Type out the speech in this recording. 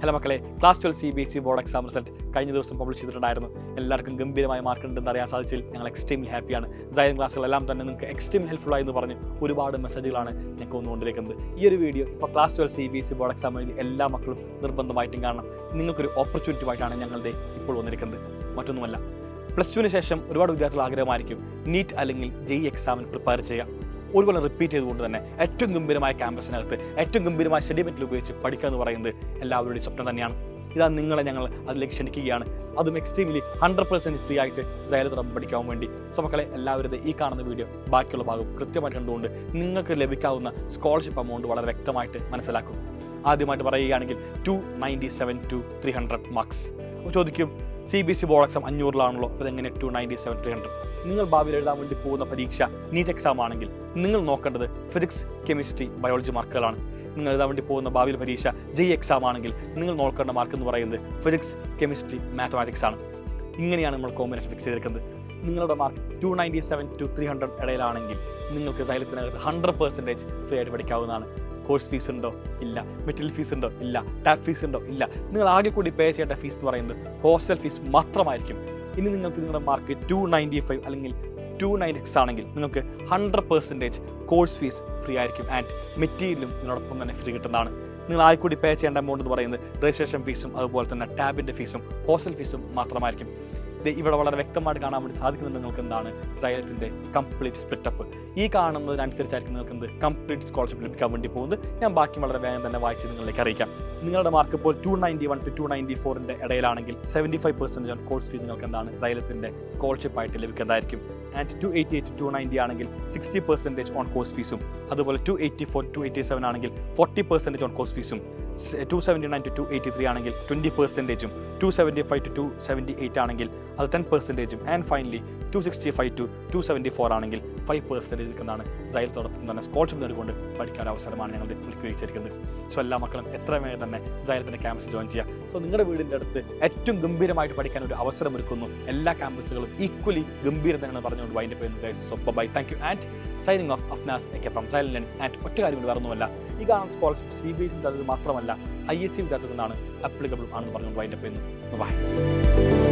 Hello മക്കളെ, class 12 CBSE board exam result കഴിഞ്ഞ ദിവസം പബ്ലിഷ് ചെയ്തിട്ടുണ്ടായിരുന്നു. എല്ലാവർക്കും ഗംഭീരമായ മാർക്ക് ഉണ്ടെന്ന് അറിയാൻ സാധിച്ചതിൽ ഞങ്ങൾ എക്സ്ട്രീംലി ഹാപ്പിയാണ്. സൈലൻ ക്ലാസ്സുകളെല്ലാം തന്നെ നിങ്ങൾക്ക് എക്സ്ട്രീംലി ഹെൽപ്ഫുള്ളായി എന്ന് പറഞ്ഞ് ഒരുപാട് മെസ്സേജുകളാണ് ഞങ്ങൾക്ക് വന്നുകൊണ്ടിരിക്കുന്നത്. ഈ ഒരു വീഡിയോ ഇപ്പോൾ ക്ലാസ് 12 CBSE ബോർഡ് എക്സാം എഴുതി എല്ലാ മക്കളും നിർബന്ധമായിട്ടും കാണണം. നിങ്ങൾക്കൊരു ഓപ്പർച്യൂണിറ്റിയായിട്ടാണ് ഞങ്ങളുടെ ഇപ്പോൾ വന്നിരിക്കുന്നത്. മറ്റൊന്നുമല്ല, +2 ശേഷം ഒരുപാട് വിദ്യാർത്ഥികൾ ആഗ്രഹമായിരിക്കും നീറ്റ് അല്ലെങ്കിൽ JEE എക്സാമിന് പ്രിപ്പയർ ചെയ്യുക. ഒരുപോലെ റിപ്പീറ്റ് ചെയ്തുകൊണ്ട് തന്നെ ഏറ്റവും ഗംഭീരമായ ക്യാമ്പസിനകത്ത് ഏറ്റവും ഗംഭീരമായ സ്റ്റഡി മെറ്റീരിയൽ ഉപയോഗിച്ച് പഠിക്കുക എന്ന് പറയുന്നത് എല്ലാവരുടെയും സ്വപ്നം തന്നെയാണ്. ഇതാ നിങ്ങളെ ഞങ്ങൾ അതിലേക്ക് ക്ഷണിക്കുകയാണ്. അതും എക്സ്ട്രീംലി 100% ഫ്രീ ആയിട്ട് സൈലത്തോടൊപ്പം പഠിക്കാൻ വേണ്ടി. സോ മക്കളെ, എല്ലാവരും ഈ കാണുന്ന വീഡിയോ ബാക്കിയുള്ള ഭാഗം കൃത്യമായിട്ട് കണ്ടുകൊണ്ട് നിങ്ങൾക്ക് ലഭിക്കാവുന്ന സ്കോളർഷിപ്പ് എമൗണ്ട് വളരെ വ്യക്തമായിട്ട് മനസ്സിലാക്കും. ആദ്യമായിട്ട് പറയുകയാണെങ്കിൽ 297 to 300 മാർക്സ്. ചോദിക്കും, CBSE ബോർഡ് എക്സാം 500-ലാണല്ലോ, അപ്പോൾ എങ്ങനെ 297 300? നിങ്ങൾ ഭാവിയിൽ എഴുതാൻ വേണ്ടി പോകുന്ന പരീക്ഷ നീറ്റ് എക്സാം ആണെങ്കിൽ നിങ്ങൾ നോക്കേണ്ടത് ഫിസിക്സ്, കെമിസ്ട്രി, ബയോളജി മാർക്കുകളാണ്. നിങ്ങൾ എഴുതാൻ വേണ്ടി പോകുന്ന ഭാവിയിൽ പരീക്ഷ JEE എക്സാം ആണെങ്കിൽ നിങ്ങൾ നോക്കേണ്ട മാർക്ക് എന്ന് പറയുന്നത് ഫിസിക്സ്, കെമിസ്ട്രി, മാത്തമാറ്റിക്സ് ആണ്. ഇങ്ങനെയാണ് നമ്മൾ കോമ്പിനേഷൻ ഫിക്സ് ചെയ്തിരിക്കുന്നത്. നിങ്ങളുടെ മാർക്ക് 297 to 300 ഇടയിലാണെങ്കിൽ നിങ്ങൾക്ക് സൈലത്തിനകത്ത് 100% ഫ്രീ ആയിട്ട് പഠിക്കാവുന്നതാണ്. കോഴ്സ് ഫീസ് ഉണ്ടോ? ഇല്ല. മെറ്റീരിയൽ ഫീസ് ഉണ്ടോ? ഇല്ല. ടാബ് ഫീസ് ഉണ്ടോ? ഇല്ല. നിങ്ങൾ ആകെ കൂടി പേ ചെയ്യേണ്ട ഫീസ് എന്ന് പറയുന്നത് ഹോസ്റ്റൽ ഫീസ് മാത്രമായിരിക്കും. ഇനി നിങ്ങൾക്ക് നിങ്ങളുടെ മാർക്ക് 295 അല്ലെങ്കിൽ 296 ആണെങ്കിൽ നിങ്ങൾക്ക് 100% കോഴ്സ് ഫീസ് ഫ്രീ ആയിരിക്കും. ആൻഡ് മെറ്റീരിയലും ഇതിനോടൊപ്പം തന്നെ ഫ്രീ കിട്ടുന്നതാണ്. നിങ്ങൾ ആകെ കൂടി പേ ചെയ്യേണ്ട എമൗണ്ട് എന്ന് പറയുന്നത് രജിസ്ട്രേഷൻ ഫീസും അതുപോലെ തന്നെ ടാബിൻ്റെ ഫീസും ഹോസ്റ്റൽ ഫീസും മാത്രമായിരിക്കും. ഇവിടെ വളരെ വ്യക്തമായിട്ട് കാണാൻ വേണ്ടി സാധിക്കുന്നുണ്ട് നിങ്ങൾക്ക് എന്താണ് സൈലത്തിൻ്റെ കംപ്ലീറ്റ് സ്പ്ലിറ്റപ്പ്. ഈ കാണുന്നതിനനുസരിച്ചായിരിക്കും നിങ്ങൾക്ക് എന്ത് കംപ്ലീറ്റ് സ്കോളർഷിപ്പ് ലഭിക്കാൻ വേണ്ടി പോകുന്നത്. ഞാൻ ബാക്കി വളരെ വേഗം തന്നെ വായിച്ച് നിങ്ങളിലേക്ക് അറിയിക്കാം. നിങ്ങളുടെ മാർക്ക് ഇപ്പോൾ 291 to 294 ഇടയിലാണെങ്കിൽ 75% ഓൺ കോഴ്സ് ഫീസ് നിങ്ങൾക്ക് എന്താണ് സൈലത്തിൻ്റെ സ്കോളർഷിപ്പ് ആയിട്ട് ലഭിക്കുന്നതായിരിക്കും. ആൻഡ് 288 to 290 ആണെങ്കിൽ 60% ഓൺ കോഴ്സ് ഫീസും, അതുപോലെ 284 to 287 ആണെങ്കിൽ 40% ഓൺ കോഴ്സ് ഫീസും, 279 to 283 ആണെങ്കിൽ 20%, 275 to 278 ആണെങ്കിൽ അത് 10%, ആൻഡ് ഫൈനലി 265 to 274 ആണെങ്കിൽ 5% എന്നാണ് സൈലത്തോടൊപ്പം തന്നെ സ്കോളർഷിപ്പ് നേടിക്കൊണ്ട് പഠിക്കാൻ അവസരമാണ് ഞങ്ങൾ ഒരുക്കിയിരിക്കുന്നത്. സോ എല്ലാ മക്കളും എത്രയും വേഗം തന്നെ സൈലത്തിൻ്റെ ക്യാമ്പസ് ജോയിൻ ചെയ്യുക. സോ നിങ്ങളുടെ വീടിൻ്റെ അടുത്ത് ഏറ്റവും ഗംഭീരമായിട്ട് പഠിക്കാൻ ഒരു അവസരം ഒരുക്കുന്നു. എല്ലാ ക്യാമ്പസുകളും ഈക്വലി ഗംഭീരം തന്നെയാണ് പറഞ്ഞുകൊണ്ട് വൈൻഡപ്പ് ചെയ്യുന്നത്. So bye, thank you and signing off Afnas from Silent Learning. And ഒറ്റ കാര്യം കൊണ്ട് വേറൊന്നുമല്ല, ഈ കാണുന്ന സ്കോളർഷിപ്പ് CBSE വിദ്യാർത്ഥികൾ മാത്രമല്ല ISC വിദ്യാർത്ഥികൾക്കാണ് അപ്ലിക്കബിൾ ആണെന്ന് പറഞ്ഞുകൊണ്ട് വൈൻഡപ്പ് ചെയ്യുന്നു. ബൈ.